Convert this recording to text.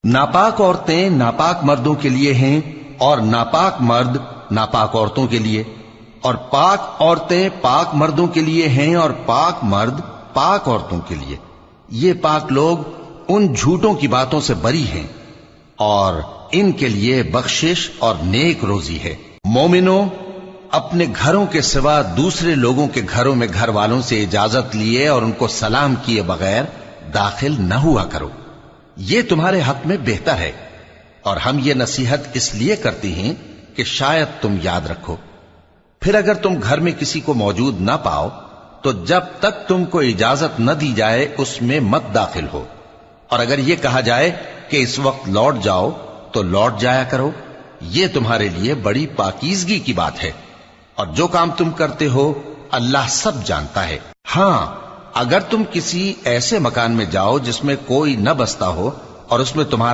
ناپاک عورتیں ناپاک مردوں کے لیے ہیں اور ناپاک مرد ناپاک عورتوں کے لیے، اور پاک عورتیں پاک مردوں کے لیے ہیں اور پاک مرد پاک عورتوں کے لیے۔ یہ پاک لوگ ان جھوٹوں کی باتوں سے بری ہیں اور ان کے لیے بخشش اور نیک روزی ہے۔ مومنوں، اپنے گھروں کے سوا دوسرے لوگوں کے گھروں میں گھر والوں سے اجازت لیے اور ان کو سلام کیے بغیر داخل نہ ہوا کرو، یہ تمہارے حق میں بہتر ہے، اور ہم یہ نصیحت اس لیے کرتے ہیں کہ شاید تم یاد رکھو۔ پھر اگر تم گھر میں کسی کو موجود نہ پاؤ تو جب تک تم کو اجازت نہ دی جائے اس میں مت داخل ہو، اور اگر یہ کہا جائے کہ اس وقت لوٹ جاؤ تو لوٹ جایا کرو، یہ تمہارے لیے بڑی پاکیزگی کی بات ہے، اور جو کام تم کرتے ہو اللہ سب جانتا ہے۔ ہاں، اگر تم کسی ایسے مکان میں جاؤ جس میں کوئی نہ بستا ہو اور اس میں تمہارا